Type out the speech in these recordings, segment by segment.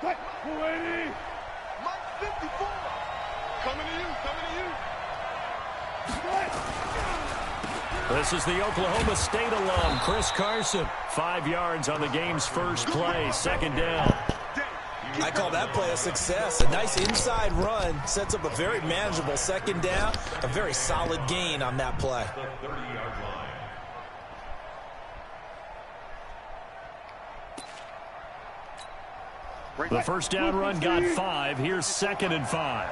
Mike 54. Coming to you, coming to you. This is the Oklahoma State alum, Chris Carson. 5 yards on the game's first play, second down. I call that play a success. A nice inside run sets up a very manageable second down. A very solid gain on that play. The first down run got 5. Here's 2nd and 5.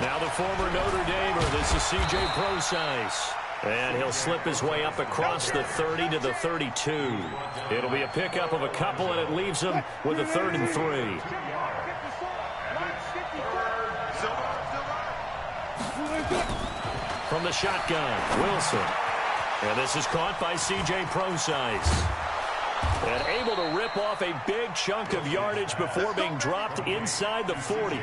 Now the former Notre Damer. This is C.J. Procise. And he'll slip his way up across the 30 to the 32. It'll be a pickup of a couple, and it leaves him with a 3rd and 3. From the shotgun, Wilson. And this is caught by C.J. Procise. And able to rip off a big chunk of yardage before being dropped inside the 40.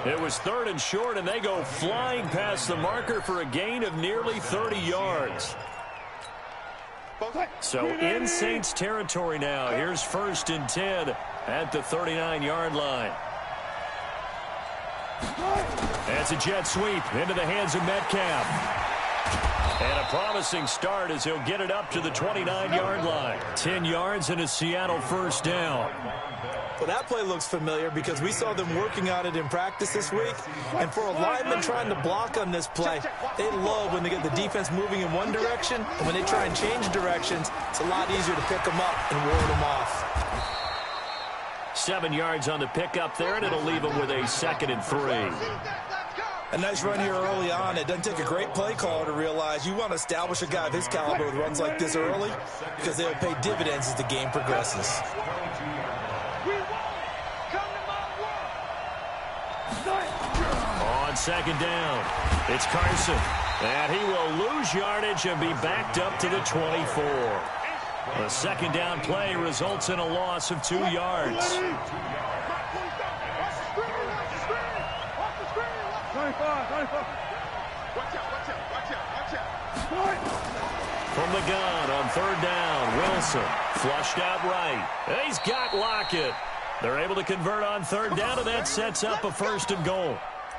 It was 3rd and short, and they go flying past the marker for a gain of nearly 30 yards. So in Saints territory now. Here's 1st and 10 at the 39-yard line. That's a jet sweep into the hands of Metcalf. And a promising start as he'll get it up to the 29-yard line. 10 yards and a Seattle first down. Well, that play looks familiar because we saw them working on it in practice this week. And for a lineman trying to block on this play, they love when they get the defense moving in one direction. And when they try and change directions, it's a lot easier to pick them up and ward them off. 7 yards on the pickup there, and it'll leave him with a 2nd and 3. A nice run here early on. It doesn't take a great play caller to realize you want to establish a guy of his caliber with runs like this early because they'll pay dividends as the game progresses. On 2nd down, it's Carson. And he will lose yardage and be backed up to the 24. A 2nd down play results in a loss of 2 yards. From the gun on 3rd down, Wilson flushed out right. And he's got Lockett. They're able to convert on 3rd down, and that sets up a 1st and goal.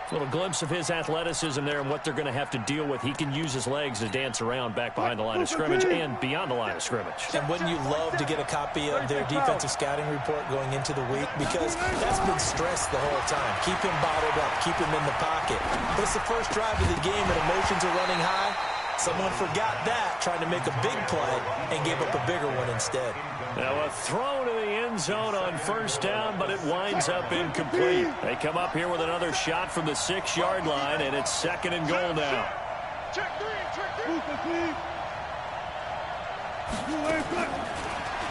A little glimpse of his athleticism there and what they're going to have to deal with. He can use his legs to dance around back behind the line of scrimmage and beyond the line of scrimmage. And wouldn't you love to get a copy of their defensive scouting report going into the week? Because that's been stressed the whole time. Keep him bottled up. Keep him in the pocket. But it's the first drive of the game and emotions are running high. Someone forgot that, trying to make a big play, and gave up a bigger one instead. Now a throw to the end zone on 1st down, but it winds up incomplete. They come up here with another shot from the 6-yard line, and it's 2nd and goal now.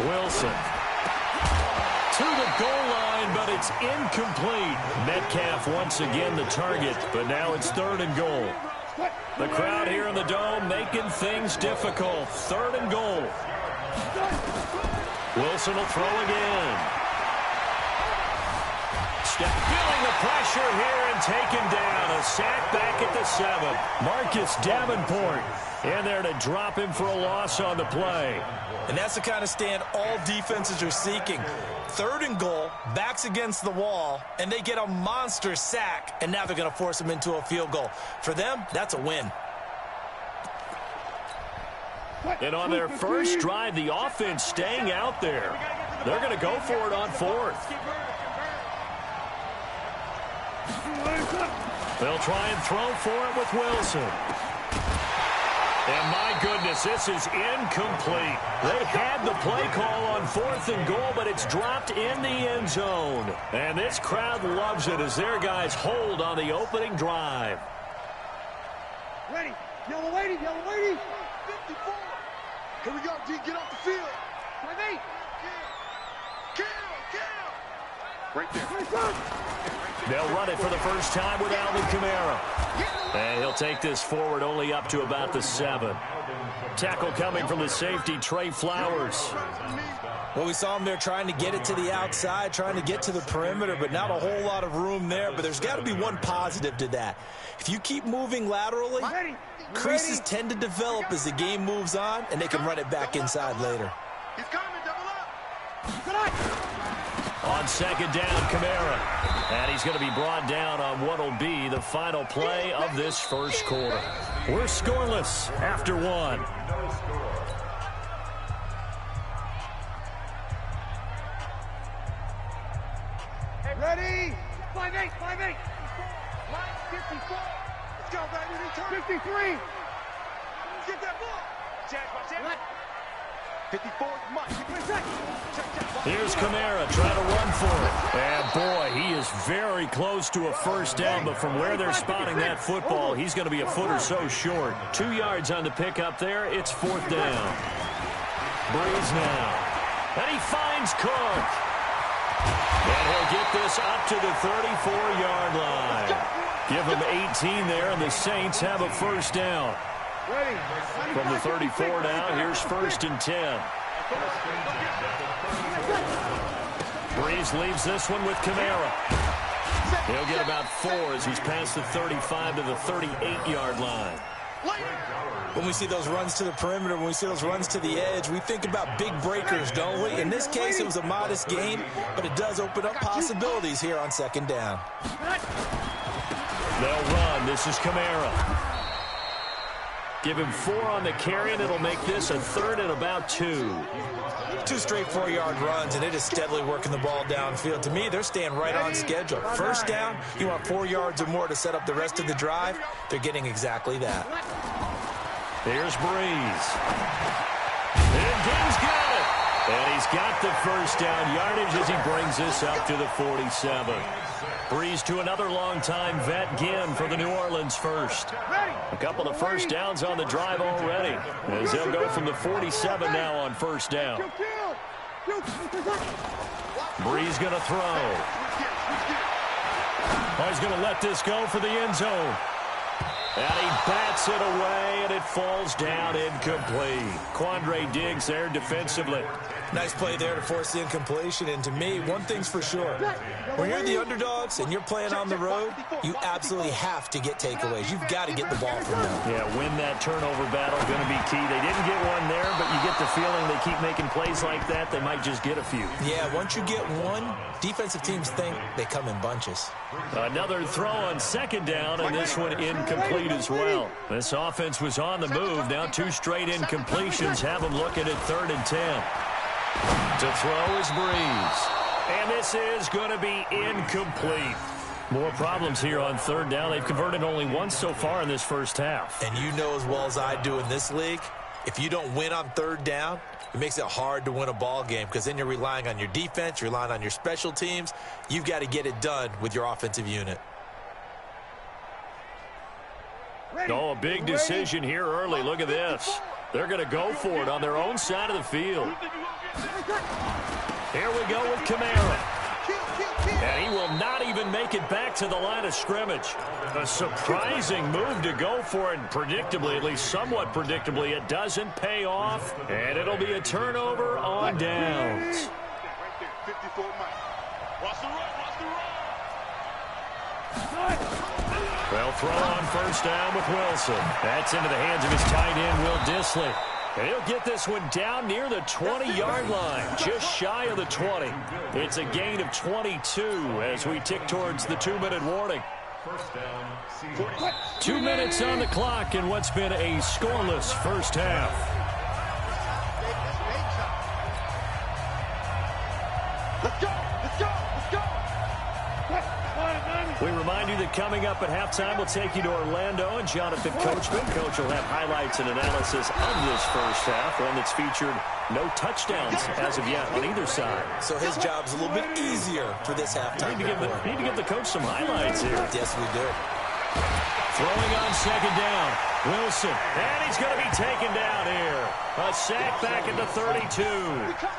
Wilson to the goal line, but it's incomplete. Metcalf once again the target, but now it's 3rd and goal. The crowd here in the Dome making things difficult. 3rd and goal. Wilson will throw again. Feeling the pressure here and taken down. A sack back at the 7. Marcus Davenport in there to drop him for a loss on the play. And that's the kind of stand all defenses are seeking. 3rd and goal, backs against the wall, and they get a monster sack, and now they're going to force him into a field goal. For them, that's a win. And on their first drive, the offense staying out there. They're going to go for it on 4th. They'll try and throw for it with Wilson. And my goodness, this is incomplete. They had the play call on 4th and goal, but it's dropped in the end zone. And this crowd loves it as their guys hold on the opening drive. Ready. Yellow lady, yellow lady. 54. Here we go, D. Get off the field. Ready. Kill. Right there. They'll run it for the first time with Alvin Kamara. And he'll take this forward only up to about the 7. Tackle coming from the safety, Trey Flowers. Well, we saw him there trying to get it to the outside, trying to get to the perimeter, but not a whole lot of room there. But there's got to be one positive to that. If you keep moving laterally, creases tend to develop as the game moves on, and they can run it back inside later. He's coming, double up. On second down, Kamara. And he's going to be brought down on what will be the final play of this first quarter. We're scoreless after one. Ready? 5-8, 5-8. 54. Let's go, baby. 53. Get that ball. Check. 54, Mike. Here's Kamara trying to run for it. And, boy, he is very close to a first down, but from where they're spotting that football, he's going to be a foot or so short. 2 yards on the pickup there. It's fourth down. Breeze now. And he finds Cook. And he'll get this up to the 34-yard line. Give him 18 there, and the Saints have a first down. From the 34 now, here's first and 10. Breeze leaves this one with Kamara. He'll get about 4 as he's past the 35 to the 38-yard line. When we see those runs to the perimeter, when we see those runs to the edge, we think about big breakers, don't we? In this case, it was a modest gain, but it does open up possibilities here on second down. They'll run. This is Kamara. Give him 4 on the carry, and it'll make this a third and about 2. 2 straight 4-yard runs, and it is steadily working the ball downfield. To me, they're staying right on schedule. First down, you want 4 yards or more to set up the rest of the drive. They're getting exactly that. Here's Breeze. And Gaines got it. And he's got the first down yardage as he brings this up to the 47. Breeze to another long-time vet, Ginn, for the New Orleans first. A couple of first downs on the drive already, as they'll go from the 47 now on first down. Breeze going to throw. Oh, he's going to let this go for the end zone. And he bats it away, and it falls down incomplete. Quandre Diggs there defensively. Nice play there to force the incompletion. And to me, one thing's for sure. When you're the underdogs and you're playing on the road, you absolutely have to get takeaways. You've got to get the ball from them. Yeah, win that turnover battle going to be key. They didn't get one there, but you get the feeling they keep making plays like that, they might just get a few. Yeah, once you get one, defensive teams think they come in bunches. Another throw on second down, and this one incomplete as well. This offense was on the move. Now 2 straight incompletions have them looking at 3rd and 10. To throw is Breeze. And this is going to be incomplete. More problems here on 3rd down. They've converted only once so far in this first half. And you know as well as I do in this league, if you don't win on 3rd down, it makes it hard to win a ball game because then you're relying on your defense, you're relying on your special teams. You've got to get it done with your offensive unit. Oh, a big decision here early. Look at this. They're going to go for it on their own side of the field. Here we go with Kamara. And he will not even make it back to the line of scrimmage. A surprising move to go for it. Predictably, at least somewhat predictably, it doesn't pay off. And it'll be a turnover on downs. They'll throw on first down with Wilson. That's into the hands of his tight end, Will Dissly. And he'll get this one down near the 20-yard line, just shy of the 20. It's a gain of 22 as we tick towards the 2-minute warning. 2 minutes on the clock in what's been a scoreless first half. Let's go! Let's go! Let's go! We remind you that coming up at halftime, we'll take you to Orlando and Jonathan Coachman. Coach will have highlights and analysis of this first half, one that's featured no touchdowns as of yet on either side. So his job's a little bit easier for this halftime. Need to give the coach some highlights here. Yes, we do. Throwing on second down, Wilson, and he's going to be taken down here. A sack back at the 32.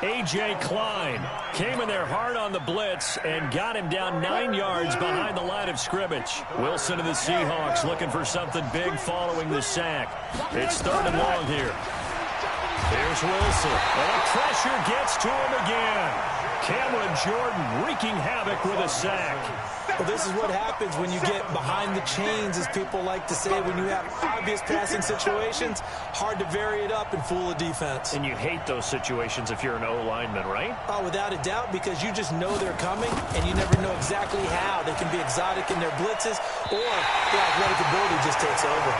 A.J. Klein came in there hard on the blitz and got him down 9 yards behind the line of scrimmage. Wilson and the Seahawks looking for something big following the sack. It's 3rd and long here. Here's Wilson, and the pressure gets to him again. Cameron Jordan wreaking havoc with a sack. Well, this is what happens when you get behind the chains, as people like to say. When you have obvious passing situations, hard to vary it up and fool a defense. And you hate those situations if you're an O-lineman, right? Oh, without a doubt, because you just know they're coming, and you never know exactly how. They can be exotic in their blitzes, or their athletic ability just takes over.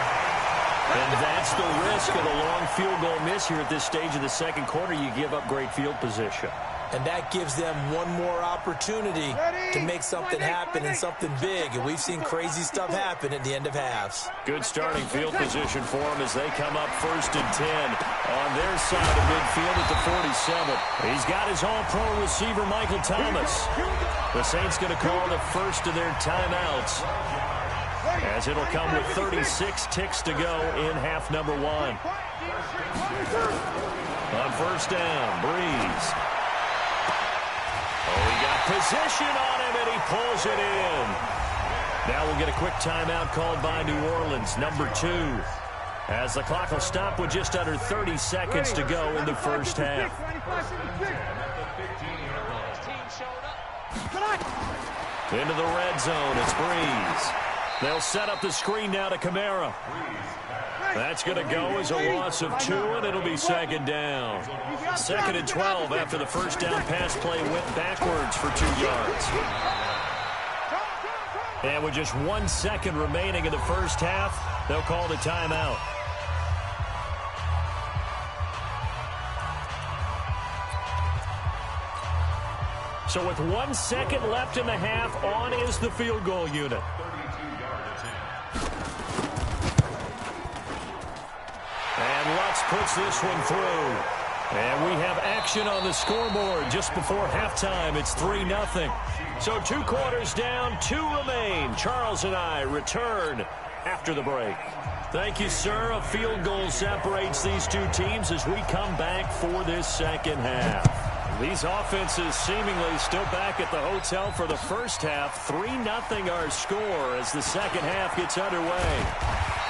And that's the risk of a long field goal miss here at this stage of the second quarter. You give up great field position. And that gives them one more opportunity to make something happen and something big. And we've seen crazy stuff happen at the end of halves. Good starting field position for them as they come up 1st and 10 on their side of midfield at the 47. He's got his all-pro receiver, Michael Thomas. The Saints going to call the first of their timeouts, as it'll come with 36 ticks to go in half number 1. On first down, Breeze. Oh, he got position on him, and he pulls it in. Now we'll get a quick timeout called by New Orleans, number 2, as the clock will stop with just under 30 seconds to go in the first half. Into the red zone, it's Breeze. They'll set up the screen now to Kamara. That's going to go as a loss of 2, and it'll be second down. 2nd and 12 after the first down pass play went backwards for 2 yards. And with just 1 second remaining in the first half, they'll call the timeout. So with 1 second left in the half, on is the field goal unit. And Lutz puts this one through. And we have action on the scoreboard just before halftime. It's 3-0. So 2 quarters down, 2 remain. Charles and I return after the break. Thank you, sir. A field goal separates these 2 teams as we come back for this second half. These offenses seemingly still back at the hotel for the first half. 3-0 our score as the second half gets underway.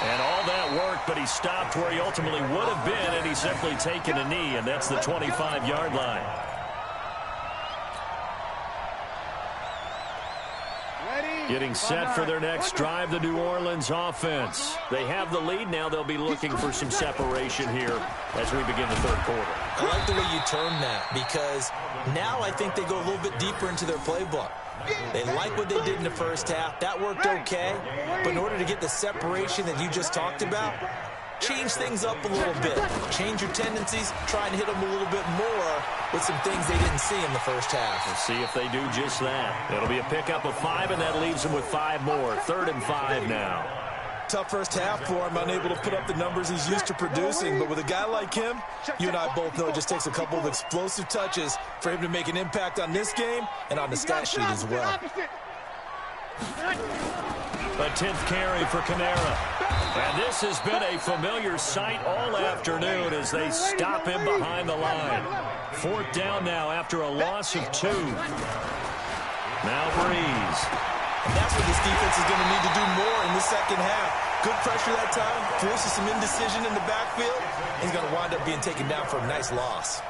And all that work, but he stopped where he ultimately would have been, and he's simply taken a knee, and that's the 25-yard line. Getting set for their next drive, the New Orleans offense. They have the lead. Now they'll be looking for some separation here as we begin the third quarter. I like the way you term that, because now I think they go a little bit deeper into their playbook. They like what they did in the first half. That worked okay. But in order to get the separation that you just talked about, change things up a little bit. Change your tendencies. Try and hit them a little bit more with some things they didn't see in the first half. We'll see if they do just that. It'll be a pickup of 5, and that leaves them with 5 more. 3rd and 5 now. Tough first half for him, unable to put up the numbers he's used to producing. But with a guy like him, you and I both know it just takes a couple of explosive touches for him to make an impact on this game and on the stat sheet as well. A 10th carry for Kamara. And this has been a familiar sight all afternoon as they stop him behind the line. 4th down now after a loss of 2. Now Breeze. And that's what this defense is going to need to do more in the second half. Good pressure that time, forces some indecision in the backfield. He's going to wind up being taken down for a nice loss.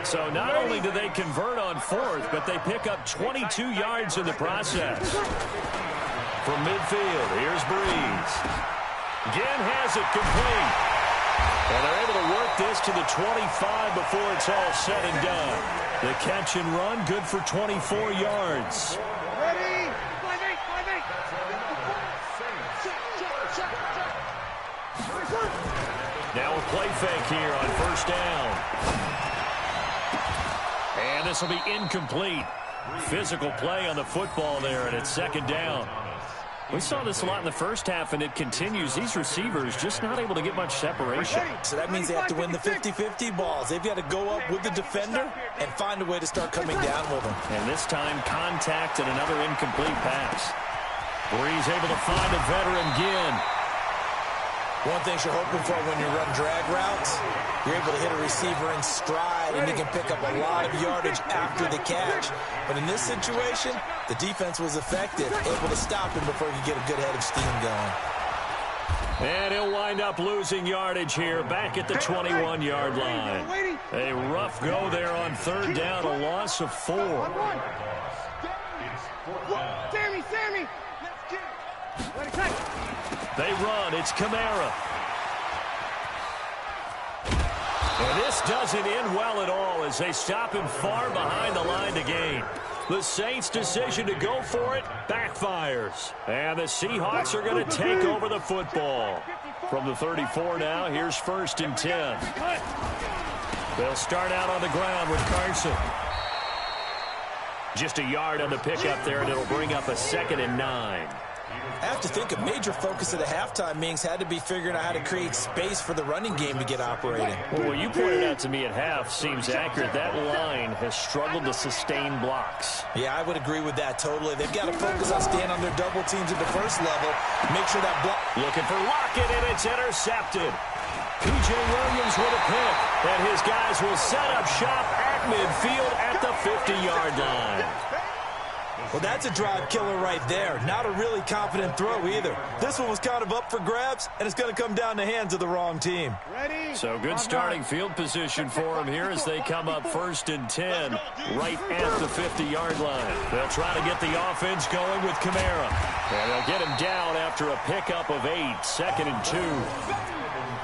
So not only do they convert on 4th, but they pick up 22 yards in the process. From midfield, here's Breeze. Again has it complete. And they're able to work this to the 25 before it's all said and done. The catch and run, good for 24 yards. Now a play fake here on first down. And this will be incomplete. Physical play on the football there, and it's second down. We saw this a lot in the first half, and it continues. These receivers just not able to get much separation. So that means they have to win the 50-50 balls. They've got to go up with the defender and find a way to start coming down with them. And this time, contact and another incomplete pass. Breeze able to find a veteran Ginn. One thing you're hoping for when you run drag routes, you're able to hit a receiver in stride, and you can pick up a lot of yardage after the catch. But in this situation, the defense was effective, able to stop him before he could get a good head of steam going. And he'll wind up losing yardage here, back at the 21-yard line. A rough go there on 3rd down, a loss of 4. They run. It's Kamara. And this doesn't end well at all as they stop him far behind the line to gain. The Saints' decision to go for it backfires. And the Seahawks are going to take over the football. From the 34 now, here's 1st and 10. They'll start out on the ground with Carson. Just a yard on the pickup there, and it'll bring up a 2nd and 9. I have to think a major focus at the halftime means had to be figuring out how to create space for the running game to get operating. Well, what you pointed out to me at half seems accurate. That line has struggled to sustain blocks. Yeah, I would agree with that totally. They've got to focus on staying on their double teams at the first level. Make sure that block. Looking for Lockett, and it's intercepted. P.J. Williams with a pick, and his guys will set up shop at midfield at the 50-yard line. Well, that's a drive killer right there. Not a really confident throw either. This one was kind of up for grabs, and it's going to come down the hands of the wrong team. So good starting field position for them here as they come up 1st and 10 right at the 50-yard line. They'll try to get the offense going with Kamara. And they'll get him down after a pickup of 8, 2nd and 2.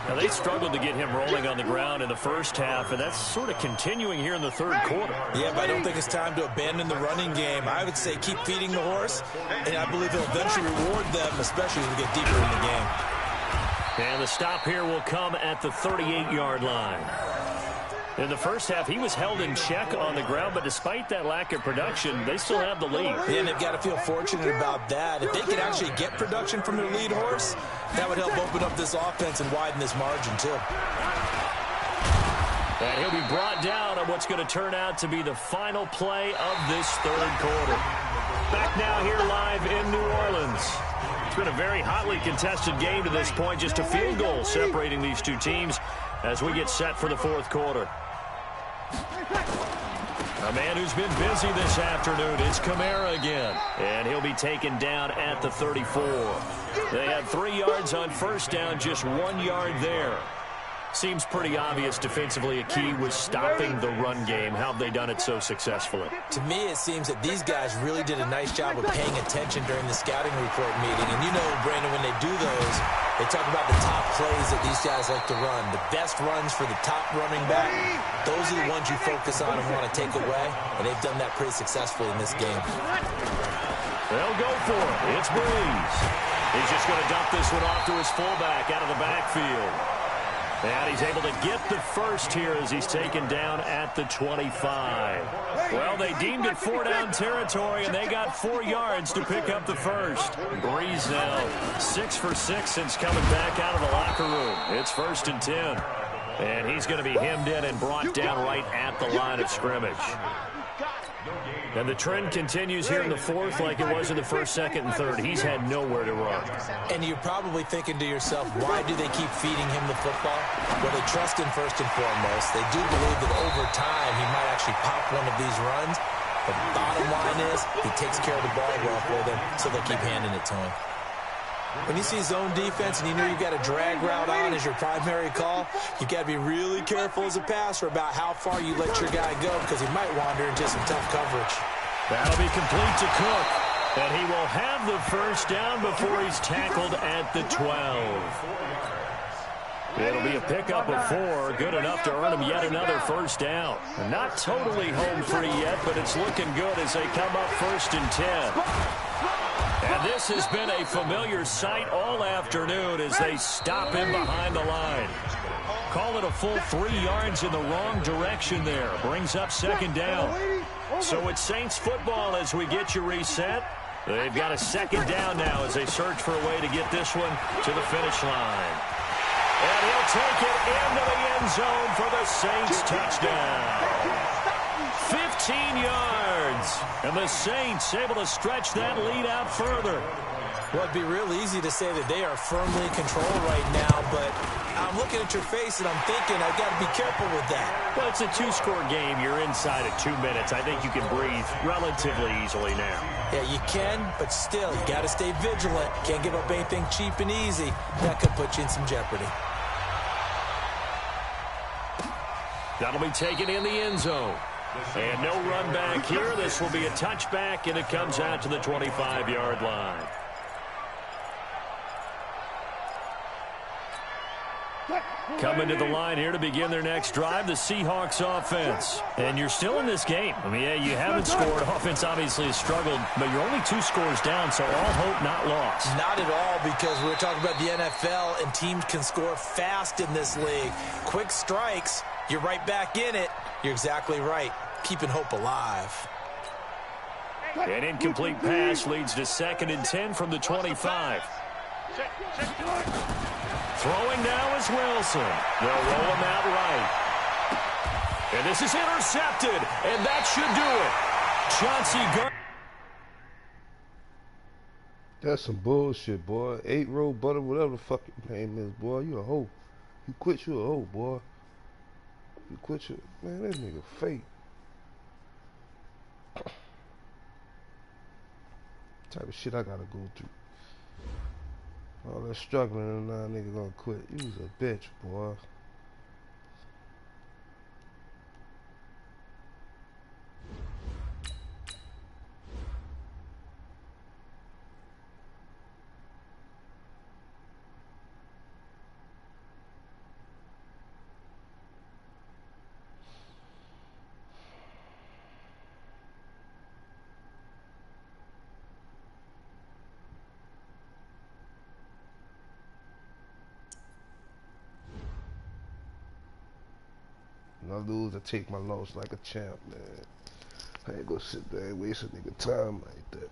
Now, they struggled to get him rolling on the ground in the first half, and that's sort of continuing here in the 3rd quarter. Yeah, but I don't think it's time to abandon the running game. I would say keep feeding the horse, and I believe he'll eventually reward them, especially as we get deeper in the game. And the stop here will come at the 38-yard line. In the first half, he was held in check on the ground, but despite that lack of production, they still have the lead. Yeah, and they've got to feel fortunate about that. If they could actually get production from their lead horse, that would help open up this offense and widen this margin, too. And he'll be brought down on what's going to turn out to be the final play of this 3rd quarter. Back now here live in New Orleans. It's been a very hotly contested game to this point, just a field goal separating these two teams as we get set for the 4th quarter. A man who's been busy this afternoon is Kamara again, and he'll be taken down at the 34. They had 3 yards on 1st down, just 1 yard there. Seems pretty obvious defensively a key was stopping the run game. How have they done it so successfully? To me, it seems that these guys really did a nice job of paying attention during the scouting report meeting. And you know, Brandon, when they do those, they talk about the top plays that these guys like to run. The best runs for the top running back, those are the ones you focus on and want to take away. And they've done that pretty successfully in this game. They'll go for it. It's Breeze. He's just going to dump this one off to his fullback out of the backfield. And he's able to get the first here as he's taken down at the 25. Well, they deemed it 4-down territory, and they got 4 yards to pick up the first. Breeze now 6 for 6 since coming back out of the locker room. It's 1st and 10. And he's going to be hemmed in and brought down right at the line of scrimmage. And the trend continues here in the 4th like it was in the 1st, 2nd, and 3rd. He's had nowhere to run. And you're probably thinking to yourself, why do they keep feeding him the football? Well, they trust him first and foremost. They do believe that over time he might actually pop one of these runs. But the bottom line is he takes care of the ball well for them, so they'll keep handing it to him. When you see zone defense and you know you've got a drag route on as your primary call, you've got to be really careful as a passer about how far you let your guy go because he might wander into some tough coverage. That'll be complete to Cook. And he will have the first down before he's tackled at the 12. It'll be a pickup of 4, good enough to earn him yet another first down. Not totally home free yet, but it's looking good as they come up 1st and 10. And this has been a familiar sight all afternoon as they stop him behind the line. Call it a full 3 yards in the wrong direction there. Brings up 2nd down. So it's Saints football as we get you reset. They've got a 2nd down now as they search for a way to get this one to the finish line. And he'll take it into the end zone for the Saints touchdown. 15 yards. And the Saints able to stretch that lead out further. Well, it'd be real easy to say that they are firmly in control right now, but I'm looking at your face and I'm thinking I've got to be careful with that. Well, it's a 2-score game. You're inside at 2 minutes. I think you can breathe relatively easily now. Yeah, you can, but still, you got to stay vigilant. Can't give up anything cheap and easy. That could put you in some jeopardy. That'll be taken in the end zone. And no run back here. This will be a touchback, and it comes out to the 25-yard line. Coming to the line here to begin their next drive, the Seahawks offense. And you're still in this game. I mean, yeah, you haven't scored. Offense obviously has struggled, but you're only 2 scores down, so all hope not lost. Not at all, because we're talking about the NFL, and teams can score fast in this league. Quick strikes, you're right back in it. You're exactly right. Keeping hope alive. An incomplete pass leads to 2nd and 10 from the 25. Throwing now is Wilson. They'll roll him out right. And this is intercepted, and that should do it. Chauncey Gardner. That's some bullshit, boy. 8-row butter, whatever the fuck your name is, boy. You a hoe. You quit, you a hoe, boy. You quit, you... Man, that nigga fake. Type of shit I gotta go through. All that struggling and now nigga gonna quit. You was a bitch, boy. When I lose, I take my loss like a champ, man. I ain't gonna sit there and waste a nigga time like that.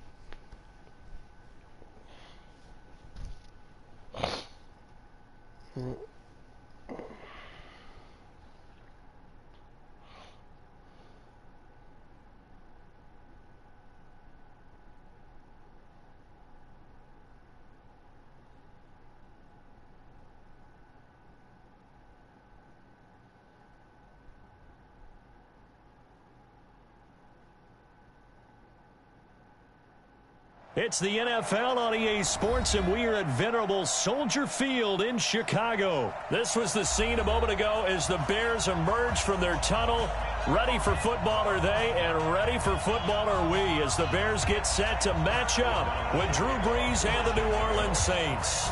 It's the NFL on EA Sports, and we are at venerable Soldier Field in Chicago. This was the scene a moment ago as the Bears emerged from their tunnel. Ready for football are they, and ready for football are we, as the Bears get set to match up with Drew Brees and the New Orleans Saints.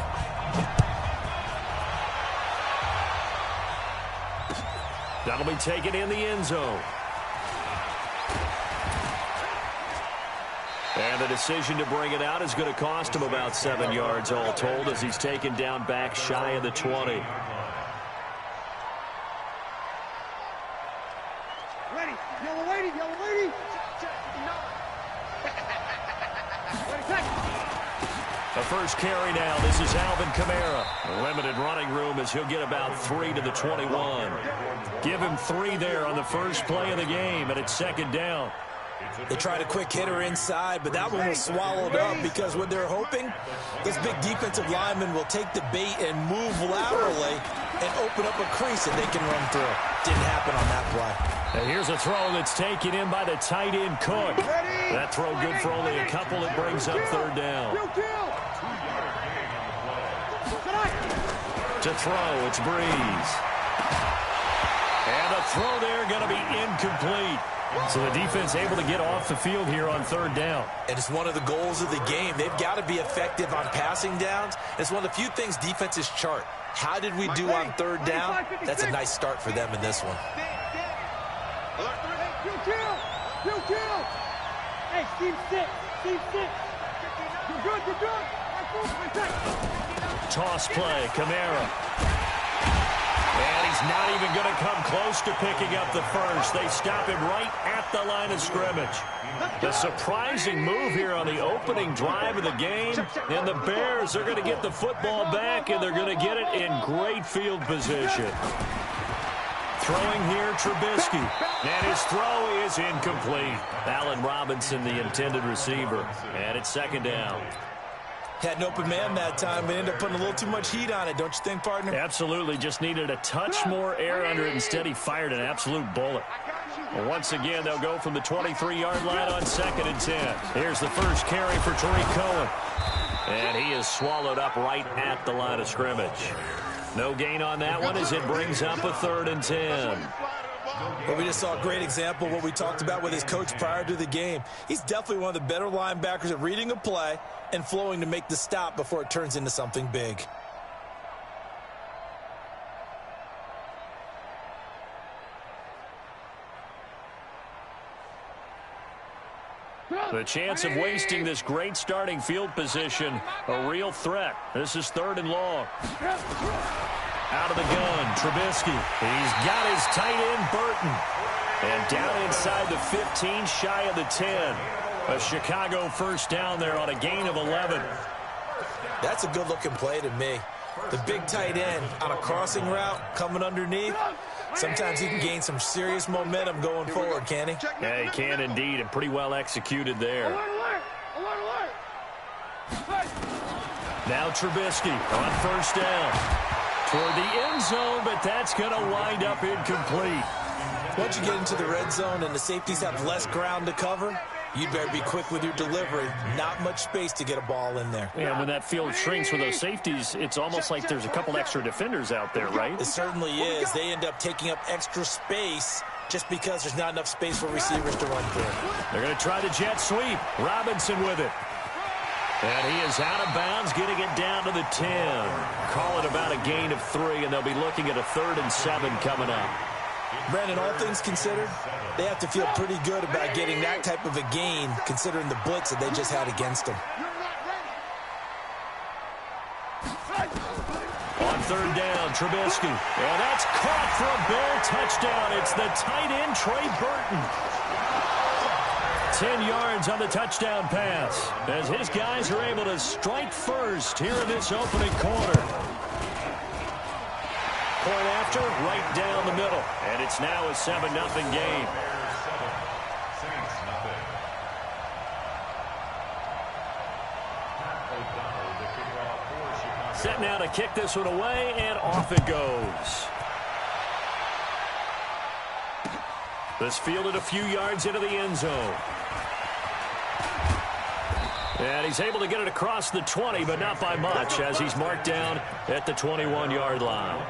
That'll be taken in the end zone. And the decision to bring it out is going to cost him about 7 yards all told, as he's taken down back shy of the 20. Ready, yellow lady, yellow lady. The first carry now. This is Alvin Kamara. Limited running room as he'll get about 3 to the 21. Give him 3 there on the first play of the game, and it's 2nd down. They tried a quick hitter inside, but that one was swallowed up because what they're hoping, this big defensive lineman will take the bait and move laterally and open up a crease that they can run through. Didn't happen on that play. And here's a throw that's taken in by the tight end Cook. That throw good for only a couple. It brings up 3rd down. To throw, it's Brees. And a throw there going to be incomplete. So the defense able to get off the field here on 3rd down. And it's one of the goals of the game. They've got to be effective on passing downs. It's one of the few things defenses chart. How did we do on 3rd down? That's a nice start for them in this one. Hey, team 6, team 6. You're good, you're good. Toss play, Kamara. And he's not even going to come close to picking up the first. They stop him right at the line of scrimmage. The surprising move here on the opening drive of the game. And the Bears are going to get the football back, and they're going to get it in great field position. Throwing here, Trubisky. And his throw is incomplete. Allen Robinson, the intended receiver. And it's 2nd down. Had an open man that time, but ended up putting a little too much heat on it, don't you think, partner? Absolutely. Just needed a touch more air under it. Instead, he fired an absolute bullet. Well, once again, they'll go from the 23-yard line on 2nd and 10. Here's the first carry for Tariq Cohen. And he is swallowed up right at the line of scrimmage. No gain on that one as it brings up a 3rd and 10. Well, we just saw a great example of what we talked about with his coach prior to the game. He's definitely one of the better linebackers at reading a play and flowing to make the stop before it turns into something big. The chance of wasting this great starting field position, a real threat. This is 3rd and long. Out of the gun, Trubisky. He's got his tight end, Burton. And down inside the 15, shy of the 10. A Chicago first down there on a gain of 11. That's a good-looking play to me. The big tight end on a crossing route coming underneath. Sometimes he can gain some serious momentum going forward, can he? Yeah, he can indeed, and pretty well executed there. Now Trubisky on first down. Toward the end zone, but that's going to wind up incomplete. Once you get into the red zone and the safeties have less ground to cover, you better be quick with your delivery. Not much space to get a ball in there. Yeah, when that field shrinks for those safeties, it's almost like there's a couple extra defenders out there, right? It certainly is. They end up taking up extra space just because there's not enough space for receivers to run through. They're going to try the jet sweep. Robinson with it. And he is out of bounds, getting it down to the 10. Call it about a gain of 3, and they'll be looking at a 3rd and 7 coming up. Brandon, all things considered, they have to feel pretty good about getting that type of a gain, considering the blitz that they just had against them. On 3rd down, Trubisky. And that's caught for a Bear touchdown. It's the tight end, Trey Burton. 10 yards on the touchdown pass, as his guys are able to strike first here in this opening quarter. Point after, right down the middle. And it's now a 7-0 game. Set now to kick this one away, and off it goes. This fielded a few yards into the end zone. And he's able to get it across the 20, but not by much, as he's marked down at the 21-yard line.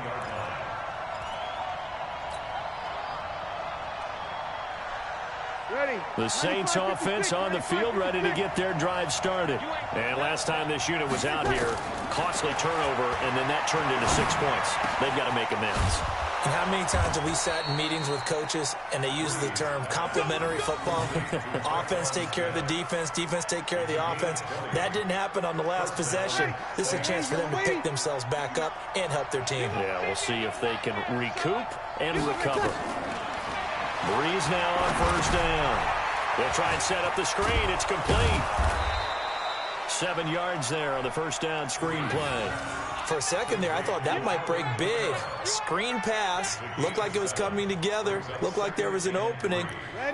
The Saints offense on the field, ready to get their drive started. And last time this unit was out here, costly turnover, and then that turned into 6 points. They've got to make amends. And how many times have we sat in meetings with coaches and they use the term complementary football? Offense take care of the defense, defense take care of the offense. That didn't happen on the last possession. This is a chance for them to pick themselves back up and help their team. Yeah, we'll see if they can recoup and recover. Breeze now on first down. They'll try and set up the screen. It's complete. 7 yards there on the first down screen play. For a second there, I thought that might break big. Screen pass. Looked like it was coming together. Looked like there was an opening.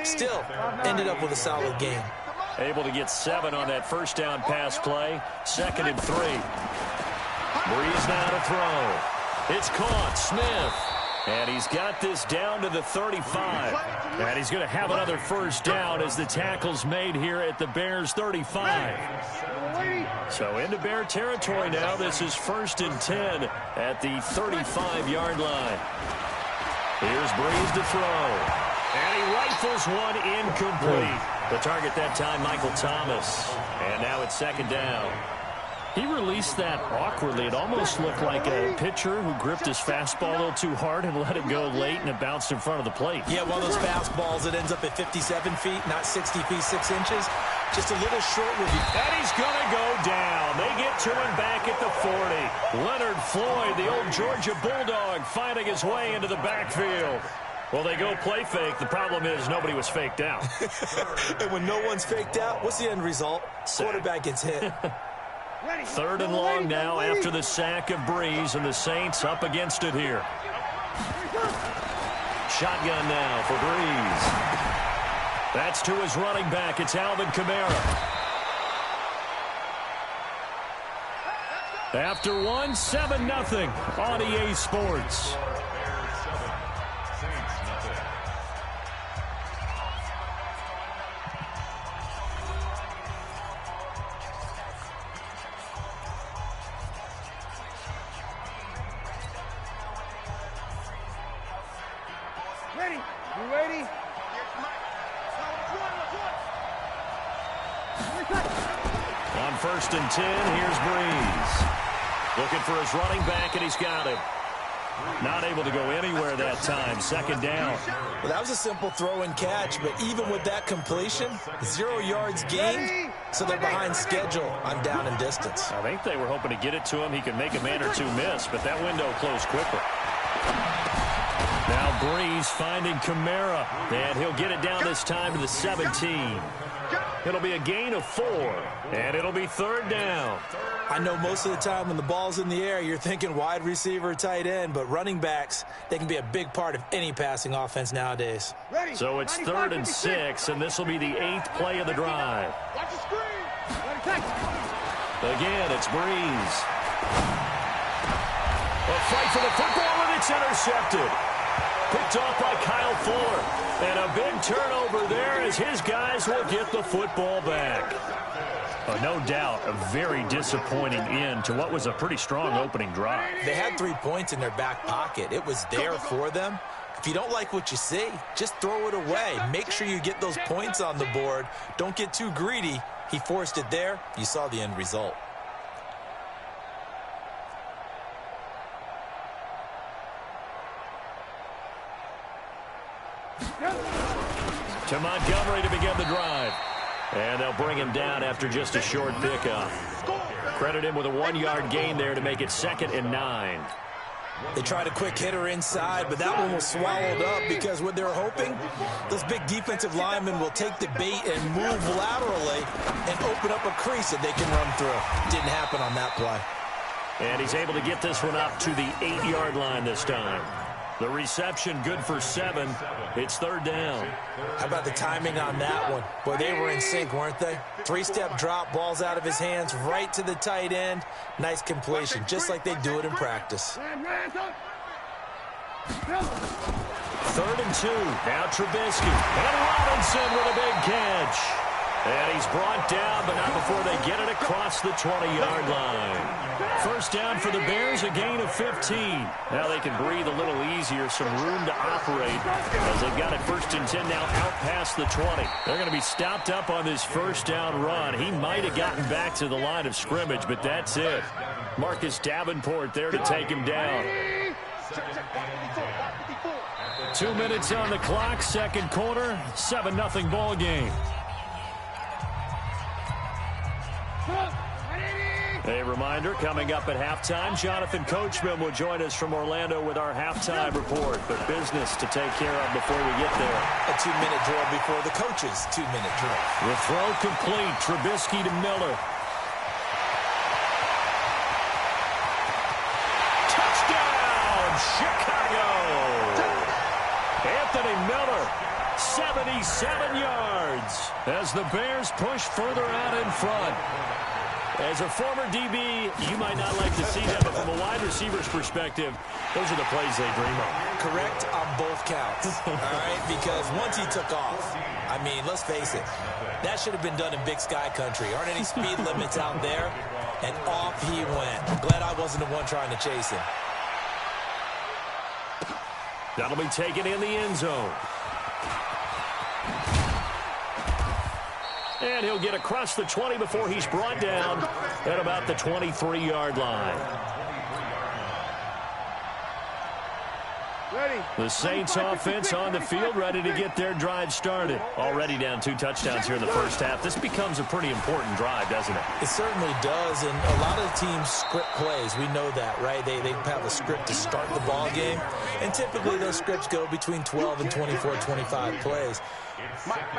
Still, ended up with a solid game. Able to get 7 on that first down pass play. 2nd and 3. Breeze now to throw. It's caught. Smith. And he's got this down to the 35. And he's going to have another first down as the tackle's made here at the Bears' 35. So into Bear territory now. This is 1st and 10 at the 35-yard line. Here's Breeze to throw. And he rifles one incomplete. The target that time, Michael Thomas. And now it's 2nd down. He released that awkwardly. It almost looked like a pitcher who gripped his fastball a little too hard and let it go late, and it bounced in front of the plate. Yeah, one of those fastballs that ends up at 57 feet, not 60 feet, 6 inches. Just a little short with you. And he's going to go down. They get to him back at the 40. Leonard Floyd, the old Georgia Bulldog, finding his way into the backfield. Well, they go play fake. The problem is nobody was faked out. And when no one's faked out, what's the end result? Quarterback gets hit. 3rd and long now after the sack of Breeze, and the Saints up against it here. Shotgun now for Breeze. That's to his running back. It's Alvin Kamara. After one, 7-0 on EA Sports. On 1st and 10, here's Breeze. Looking for his running back, and he's got him. Not able to go anywhere that time. Second down. Well, that was a simple throw and catch, but even with that completion, 0 yards gained, so they're behind schedule on down and distance. I think they were hoping to get it to him. He could make a man or two miss, but that window closed quickly. Now Breeze finding Kamara, and he'll get it down this time to the 17. It'll be a gain of 4, and it'll be third down. I know most of the time when the ball's in the air, you're thinking wide receiver, tight end, but running backs, they can be a big part of any passing offense nowadays. So it's 3rd and 6, and this will be the 8th play of the drive. Again, it's Breeze. A fight for the football, and it's intercepted. Picked off by Kyle Fuller. And a big turnover there as his guys will get the football back. No doubt a very disappointing end to what was a pretty strong opening drive. They had 3 points in their back pocket. It was there for them. If you don't like what you see, just throw it away. Make sure you get those points on the board. Don't get too greedy. He forced it there. You saw the end result. To Montgomery to begin the drive. And they'll bring him down after just a short pickup. Credit him with a 1-yard gain there to make it 2nd and 9. They tried a quick hitter inside, but that one was swallowed up because what they were hoping, those big defensive linemen will take the bait and move laterally and open up a crease that they can run through. Didn't happen on that play. And he's able to get this one up to the 8-yard line this time. The reception good for 7. It's 3rd down. How about the timing on that one? Boy, they were in sync, weren't they? 3-step drop, balls out of his hands, right to the tight end. Nice completion, just like they do it in practice. 3rd and 2. Now Trubisky. And Robinson with a big catch. And he's brought down, but not before they get it across the 20-yard line. First down for the Bears, a gain of 15. Now they can breathe a little easier, some room to operate as they've got it 1st and 10 now out past the 20. They're going to be stopped up on this first down run. He might have gotten back to the line of scrimmage, but that's it. Marcus Davenport there to take him down. 2 minutes on the clock, second quarter, 7-0 ball game. A reminder, coming up at halftime, Jonathan Coachman will join us from Orlando with our halftime report. But business to take care of before we get there. A 2-minute drill before the coach's 2-minute drill. The throw complete. Trubisky to Miller. Touchdown, Chicago! Anthony Miller, 77 yards as the Bears push further out in front. As a former DB, you might not like to see that, but from a wide receiver's perspective, those are the plays they dream of. Correct on both counts, all right? Because once he took off, I mean, let's face it, that should have been done in Big Sky country. Aren't any speed limits out there? And off he went. Glad I wasn't the one trying to chase him. That'll be taken in the end zone. And he'll get across the 20 before he's brought down at about the 23-yard line. The Saints offense on the field, ready to get their drive started. Already down 2 touchdowns here in the first half. This becomes a pretty important drive, doesn't it? It certainly does, and a lot of teams script plays. We know that, right? They have a script to start the ball game, and typically those scripts go between 12 and 24, 25 plays.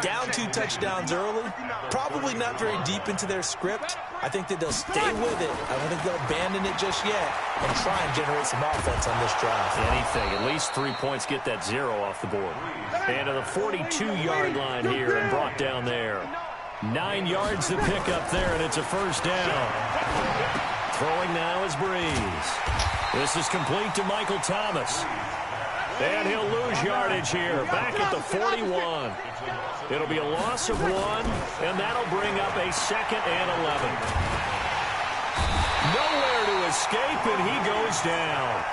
Down 2 touchdowns early, probably not very deep into their script. I think that they'll stay with it. I don't think they'll abandon it just yet and try and generate some offense on this drive. Anything. At least 3 points, get that 0 off the board. And to the 42-yard line here and brought down there. 9 yards to pick up there, and it's a first down. Throwing now is Breeze. This is complete to Michael Thomas. And he'll lose yardage here, back at the 41. It'll be a loss of 1, and that'll bring up a 2nd and 11. Nowhere to escape, and he goes down.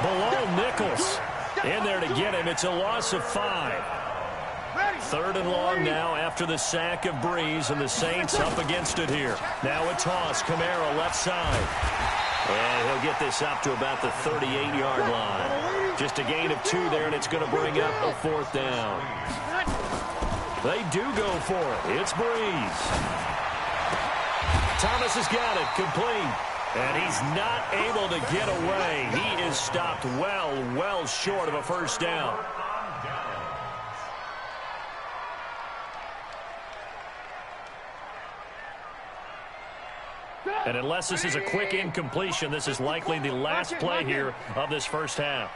Below Nichols. In there to get him. It's a loss of 5. 3rd and long now after the sack of Breeze, and the Saints up against it here. Now a toss. Kamara left side. And he'll get this up to about the 38-yard line. Just a gain of 2 there, and it's going to bring up a 4th down. They do go for it. It's Breeze. Thomas has got it, complete. And he's not able to get away. He is stopped well short of a 1st down. And unless this is a quick incompletion, this is likely the last play here of this 1st half.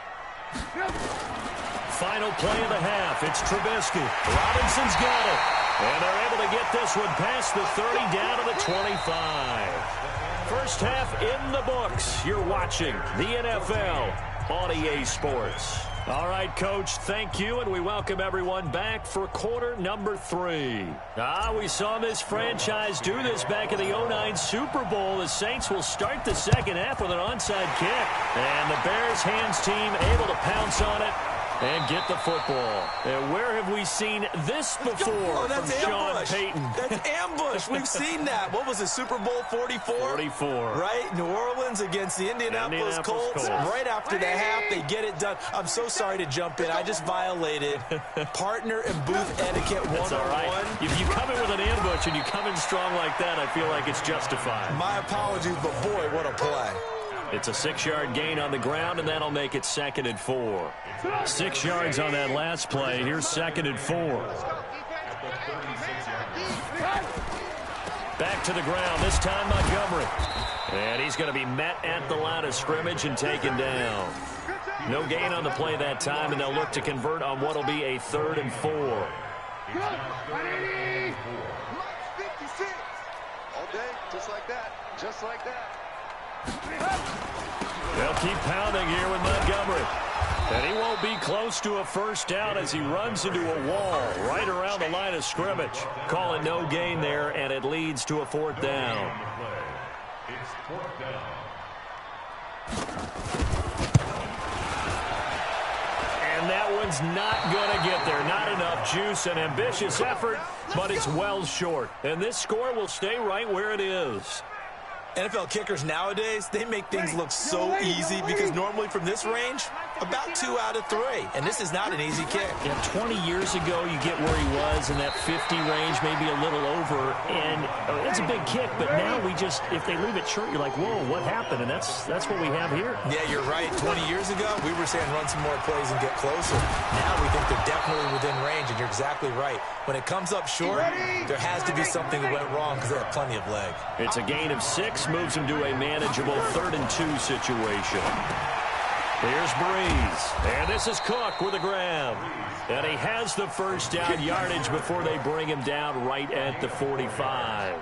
Final play of the half. It's Trubisky. Robinson's got it. And they're able to get this one past the 30 down to the 25. 1st half in the books. You're watching the NFL on EA Sports. All right, Coach, thank you, and we welcome everyone back for quarter number 3. We saw this franchise do this back in the 09 Super Bowl. The Saints will start the 2nd half with an onside kick. And the Bears hands team able to pounce on it and get the football. And where have we seen this before from Sean Payton? That's ambush. We've seen that. What was it, Super Bowl 44? 44. Right? New Orleans against the Indianapolis Colts. Right after the half, they get it done. I'm so sorry to jump in. I just violated partner and booth etiquette 101. That's all right. If you come in with an ambush and you come in strong like that, I feel like it's justified. My apologies, but boy, what a play. It's a 6-yard gain on the ground, and that'll make it 2nd and 4. 6 yards on that last play. Here's 2nd and 4. Back to the ground, this time Montgomery. And he's going to be met at the line of scrimmage and taken down. No gain on the play that time, and they'll look to convert on what will be a 3rd and 4. All day, just like that. Just like that. They'll keep pounding here with Montgomery. And he won't be close to a 1st down as he runs into a wall right around the line of scrimmage. Call it no gain there, and it leads to a 4th down. It's 4th down. And that one's not going to get there. Not enough juice. An ambitious effort, but it's well short. And this score will stay right where it is. NFL kickers nowadays, they make things look so easy because normally from this range, about 2 out of 3. And this is not an easy kick. Yeah, 20 years ago, you get where he was in that 50 range, maybe a little over. And it's a big kick, but now we just, if they leave it short, you're like, whoa, what happened? And that's what we have here. Yeah, you're right. 20 years ago, we were saying run some more plays and get closer. Now we think they're definitely within range, and you're exactly right. When it comes up short, there has to be something that went wrong because they have plenty of leg. It's a gain of 6, moves him to a manageable 3rd and 2 situation. Here's Breeze, and this is Cook with a grab. And he has the 1st down yardage before they bring him down right at the 45.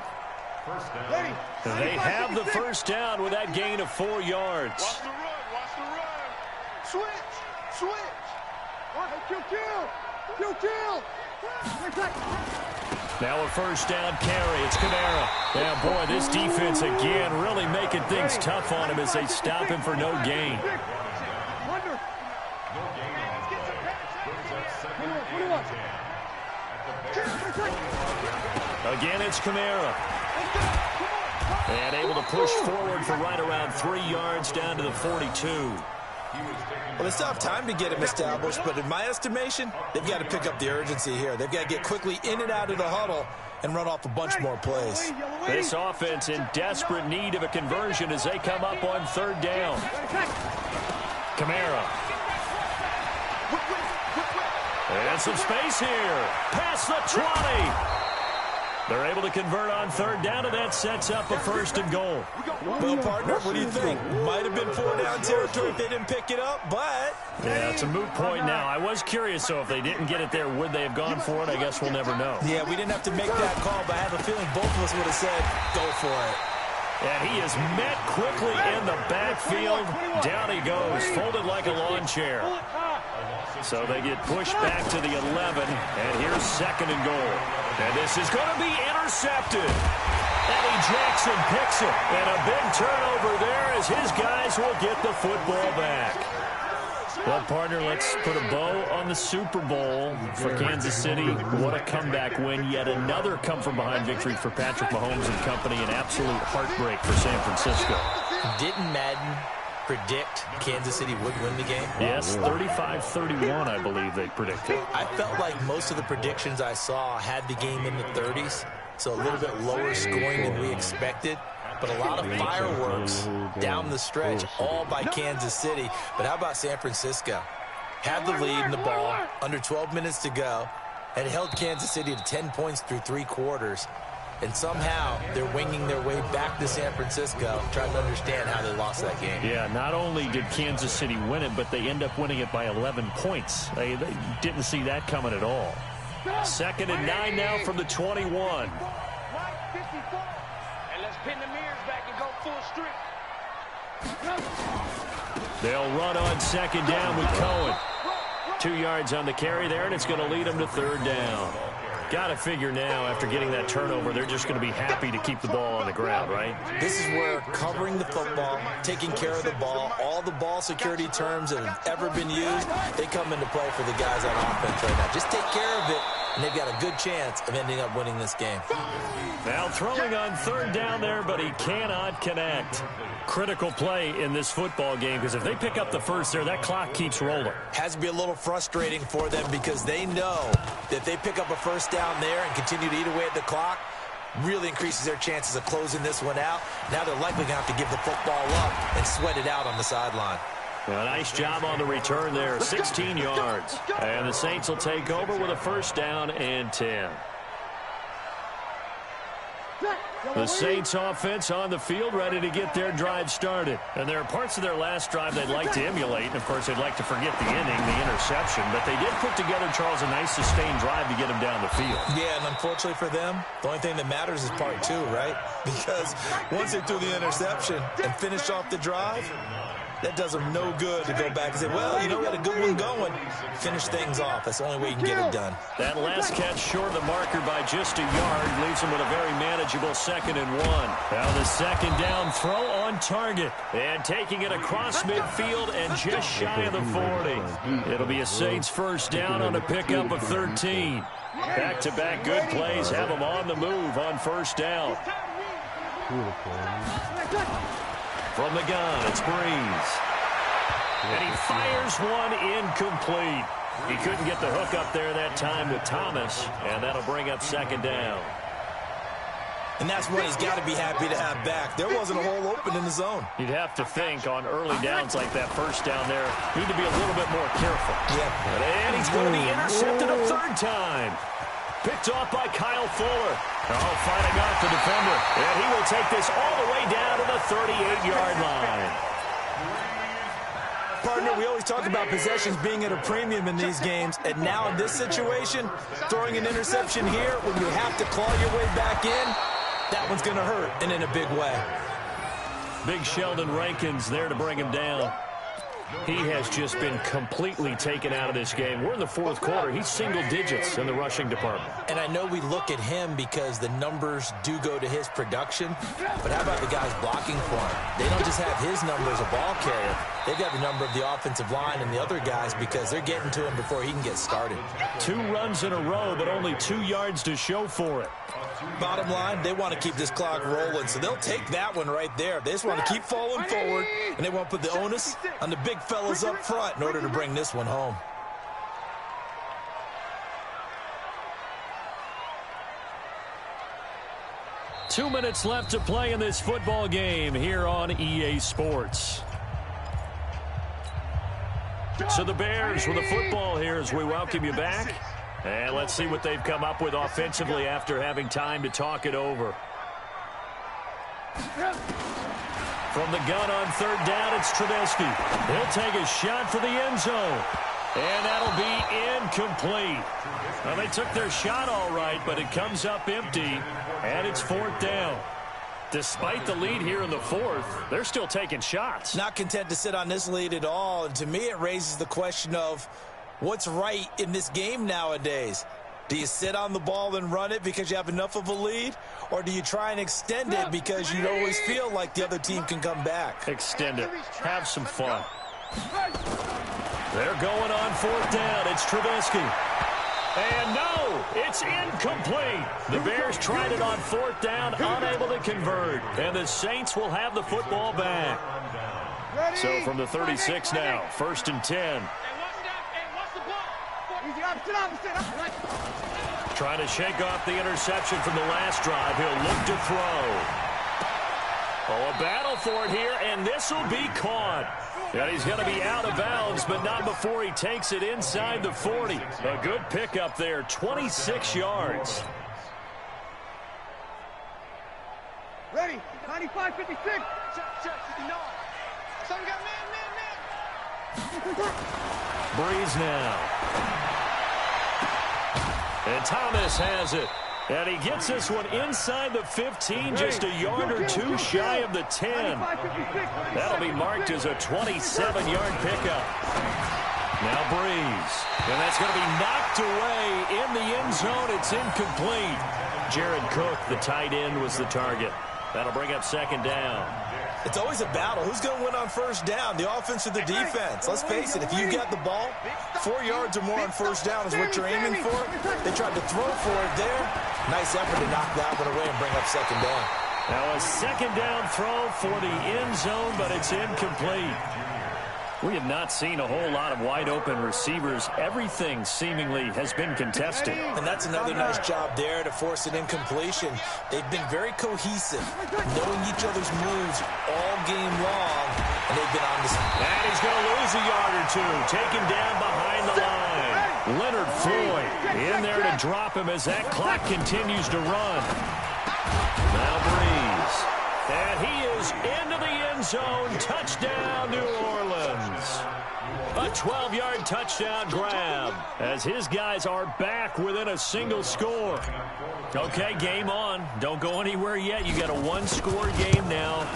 They have the 1st down with that gain of 4 yards. Watch the run, watch the run. Switch. Kill. Now a 1st down carry. It's Kamara. Yeah, boy, this defense again really making things tough on him as they stop him for no gain. Again, it's Kamara. And able to push forward for right around 3 yards down to the 42. Well, they still have time to get him established, but in my estimation, they've got to pick up the urgency here. They've got to get quickly in and out of the huddle and run off a bunch more plays. This offense in desperate need of a conversion as they come up on 3rd down. Kamara. And some space here. Past the 20. They're able to convert on 3rd down, and that sets up a 1st and goal. Well, partner, what do you think? Might have been 4 down territory if they didn't pick it up, but... Yeah, it's a moot point now. I was curious, so if they didn't get it there, would they have gone for it? I guess we'll never know. Yeah, we didn't have to make that call, but I have a feeling both of us would have said, go for it. And he is met quickly in the backfield. Down he goes, folded like a lawn chair. So they get pushed back to the 11, and here's 2nd and goal. And this is going to be intercepted. Eddie Jackson picks it, and a big turnover there as his guys will get the football back. Well, partner, let's put a bow on the Super Bowl for Kansas City. What a comeback win. Yet another come-from-behind victory for Patrick Mahomes and company. An absolute heartbreak for San Francisco. Didn't Madden predict Kansas City would win the game? Yes, 35-31, I believe they predicted. I felt like most of the predictions I saw had the game in the 30s, so a little bit lower scoring than we expected. But a lot of fireworks down the stretch, all by Kansas City. But how about San Francisco? Had the lead in the ball, under 12 minutes to go, and held Kansas City to 10 points through 3 quarters. And somehow they're winging their way back to San Francisco, trying to understand how they lost that game. Yeah, not only did Kansas City win it, but they end up winning it by 11 points. They didn't see that coming at all. 2nd and 9 now from the 21. Pin the mirrors back and go full strip. They'll run on 2nd down with Cohen. 2 yards on the carry there, and it's going to lead them to 3rd down. Got to figure now, after getting that turnover, they're just going to be happy to keep the ball on the ground, right? This is where covering the football, taking care of the ball, all the ball security terms that have ever been used, they come into play for the guys on offense right now. Just take care of it, and they've got a good chance of ending up winning this game. Now throwing on 3rd down there, but he cannot connect. Critical play in this football game, because if they pick up the first there, that clock keeps rolling. Has to be a little frustrating for them because they know that if they pick up a first down there and continue to eat away at the clock, really increases their chances of closing this one out. Now they're likely going to have to give the football up and sweat it out on the sideline. A nice job on the return there, 16 yards. And the Saints will take over with a 1st down and 10. The Saints offense on the field, ready to get their drive started. And there are parts of their last drive they'd like to emulate. And, of course, they'd like to forget the inning, the interception. But they did put together, Charles, a nice sustained drive to get them down the field. Yeah, and unfortunately for them, the only thing that matters is part 2, right? Because once they threw the interception and finished off the drive, that does them no good to go back and say, well, you know, we had a good one going. Finish things off. That's the only way you can get it done. That last catch short of the marker by just a yard leaves them with a very manageable 2nd and 1. Now the 2nd down throw on target. And taking it across midfield and just shy of the 40. It'll be a Saints 1st down on a pickup of 13. Back-to-back good plays have them on the move on 1st down. From the gun, it's Breeze. And he fires one incomplete. He couldn't get the hook up there that time with Thomas, and that'll bring up 2nd down. And that's what he's got to be happy to have back. There wasn't a hole open in the zone. You'd have to think on early downs like that 1st down there, need to be a little bit more careful. Yeah. And he's going to be intercepted a 3rd time. Picked off by Kyle Fuller. Oh, fighting off the defender. And he will take this all the way down to the 38-yard line. Partner, we always talk about possessions being at a premium in these games. And now in this situation, throwing an interception here when you have to claw your way back in, that one's going to hurt, and in a big way. Big Sheldon Rankins there to bring him down. He has just been completely taken out of this game. We're in the 4th quarter. He's single digits in the rushing department. And I know we look at him because the numbers do go to his production, but how about the guys blocking for him? They don't just have his number as a ball carrier. They've got the number of the offensive line and the other guys because they're getting to him before he can get started. 2 runs in a row, but only 2 yards to show for it. Bottom line, they want to keep this clock rolling, so they'll take that one right there. They just want to keep falling forward, and they want to put the onus on the big fellas up front in order to bring this one home. Two minutes left to play in this football game here on EA Sports. So the Bears with the football here as we welcome you back. And let's see what they've come up with offensively after having time to talk it over. From the gun on 3rd down, it's Trubisky. He'll take a shot for the end zone. And that'll be incomplete. Well, they took their shot all right, but it comes up empty. And it's 4th down. Despite the lead here in the 4th, they're still taking shots. Not content to sit on this lead at all. And to me, it raises the question of what's right in this game nowadays. Do you sit on the ball and run it because you have enough of a lead? Or do you try and extend it because you always feel like the other team can come back? Extend it. Have some fun. They're going on 4th down. It's Trubisky. And no, it's incomplete. The Bears tried it on 4th down, unable to convert. And the Saints will have the football back. So from the 36 now, 1st and 10. Trying to shake off the interception from the last drive. He'll look to throw. Oh, a battle for it here, and this will be caught. And he's going to be out of bounds, but not before he takes it inside the 40. A good pickup there, 26 yards. Ready, 95, 56. Check, 59. Someone got man. Breeze now. And Thomas has it. And he gets this one inside the 15, just a yard or two shy of the 10. That'll be marked as a 27-yard pickup. Now Breeze. And that's going to be knocked away in the end zone. It's incomplete. Jared Cook, the tight end, was the target. That'll bring up 2nd down. It's always a battle. Who's going to win on 1st down, the offense or the defense? Let's face it, if you get the ball, 4 yards or more on 1st down is what you're aiming for. They tried to throw for it there. Nice effort to knock that one away and bring up 2nd down. Now a 2nd down throw for the end zone, but it's incomplete. We have not seen a whole lot of wide-open receivers. Everything seemingly has been contested. And that's another nice job there to force an incompletion. They've been very cohesive, knowing each other's moves all game long, and they've been on this. And he's going to lose a yard or two, taken down behind the line. Leonard Floyd in there to drop him as that clock continues to run. Now Breeze. And he is into the end zone. Touchdown, New Orleans. A 12-yard touchdown grab as his guys are back within a single score. Okay, game on. Don't go anywhere yet. You got a one-score game now.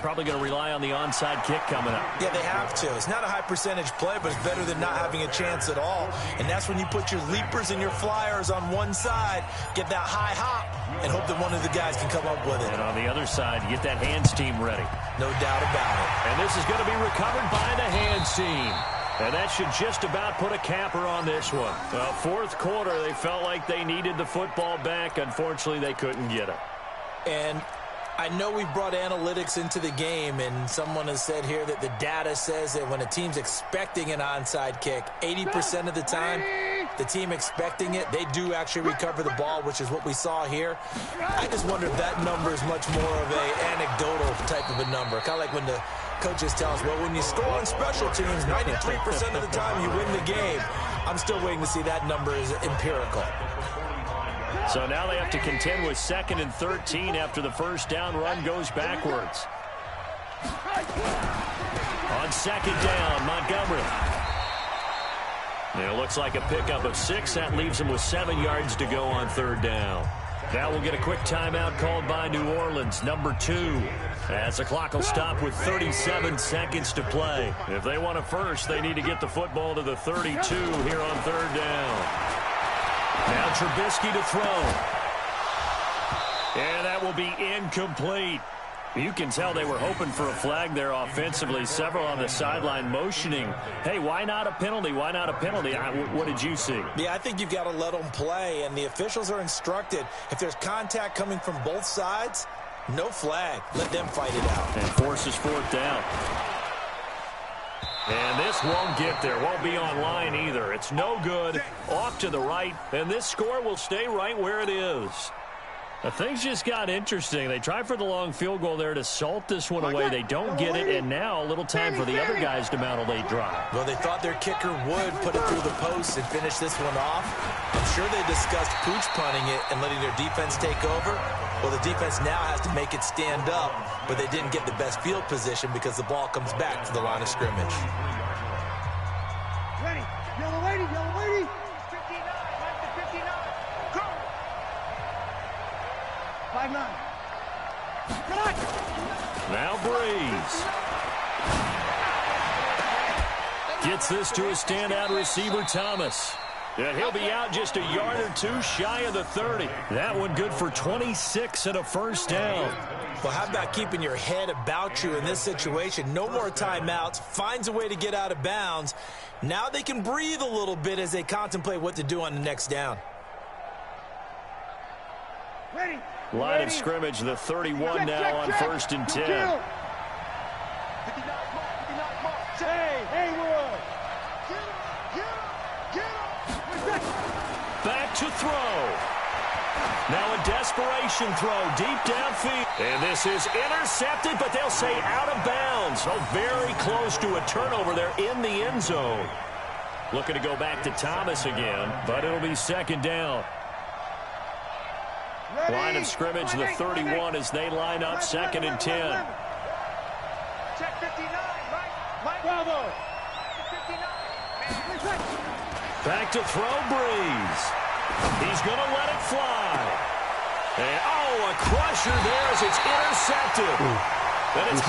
Probably going to rely on the onside kick coming up. Yeah, they have to. It's not a high percentage play, but it's better than not having a chance at all. And that's when you put your leapers and your flyers on one side, get that high hop, and hope that one of the guys can come up with it. And on the other side, you get that hands team ready. No doubt about it. And this is going to be recovered by the hands team. And that should just about put a capper on this one. Well, 4th quarter, they felt like they needed the football back. Unfortunately, they couldn't get it. And I know we brought analytics into the game, and someone has said here that the data says that when a team's expecting an onside kick, 80% of the time, the team expecting it, they do actually recover the ball, which is what we saw here. I just wonder if that number is much more of an anecdotal type of a number. Kind of like when the coaches tell us, well, when you score on special teams, 93% of the time you win the game. I'm still waiting to see that number is empirical. So now they have to contend with 2nd and 13 after the 1st down run goes backwards. On 2nd down, Montgomery. And it looks like a pickup of 6. That leaves him with 7 yards to go on 3rd down. Now we'll get a quick timeout called by New Orleans, number 2. As the clock will stop with 37 seconds to play. If they want a first, they need to get the football to the 32 here on 3rd down. Now Trubisky to throw. And that will be incomplete. You can tell they were hoping for a flag there offensively. Several on the sideline motioning, hey, why not a penalty? Why not a penalty? What did you see? Yeah, I think you've got to let them play, and the officials are instructed. If there's contact coming from both sides, no flag. Let them fight it out. And forces 4th down. And this won't get there. Won't be online either. It's no good. Off to the right. And this score will stay right where it is. Now, things just got interesting. They tried for the long field goal there to salt this one away. They don't get it. And now a little time for the other guys to mount a late drive. Well, they thought their kicker would put it through the post and finish this one off. I'm sure they discussed pooch punting it and letting their defense take over. Well, the defense now has to make it stand up, but they didn't get the best field position because the ball comes back to the line of scrimmage. Ready, yellow lady, 59, 59, go! 5-9. Now Breeze. Gets this to a standout receiver, Thomas. And he'll be out just a yard or two shy of the 30. That one good for 26 and a first down. Well, how about keeping your head about you in this situation? No more timeouts. Finds a way to get out of bounds. Now they can breathe a little bit as they contemplate what to do on the next down. Ready. Line of scrimmage, the 31 now on 1st and 10. Back to throw. Now a desperation throw deep downfield. And this is intercepted, but they'll say out of bounds. Oh, very close to a turnover there in the end zone. Looking to go back to Thomas again, but it'll be 2nd down. Ready. Line of scrimmage, the 31 as they line up 2nd and 10. Check 59, right? Bravo. 59. Back to throw, Breeze. He's going to let it fly. And, oh, a crusher there as it's intercepted. And it's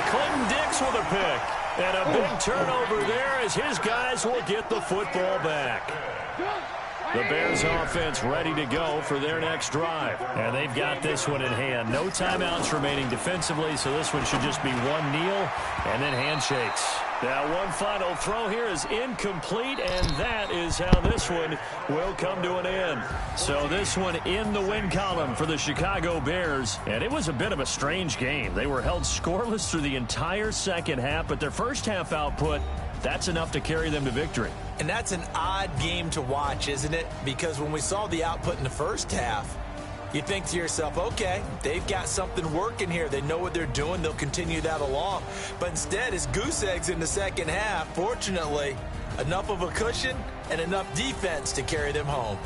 Clinton-Dix with a pick. And a big turnover there as his guys will get the football back. The Bears offense ready to go for their next drive. And they've got this one in hand. No timeouts remaining defensively, so this one should just be one kneel and then handshakes. Now one final throw here is incomplete, and that is how this one will come to an end. So this one in the win column for the Chicago Bears. And it was a bit of a strange game. They were held scoreless through the entire second half, but their first half output, that's enough to carry them to victory. And that's an odd game to watch, isn't it? Because when we saw the output in the first half, you think to yourself, okay, they've got something working here. They know what they're doing. They'll continue that along. But instead, it's goose eggs in the second half. Fortunately, enough of a cushion and enough defense to carry them home.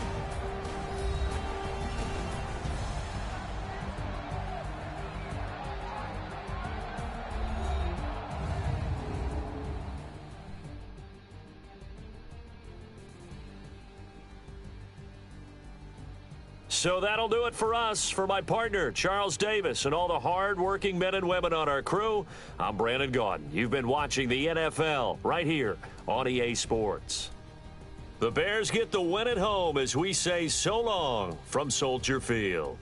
So that'll do it for us. For my partner, Charles Davis, and all the hard-working men and women on our crew, I'm Brandon Gaudin. You've been watching the NFL right here on EA Sports. The Bears get the win at home as we say so long from Soldier Field.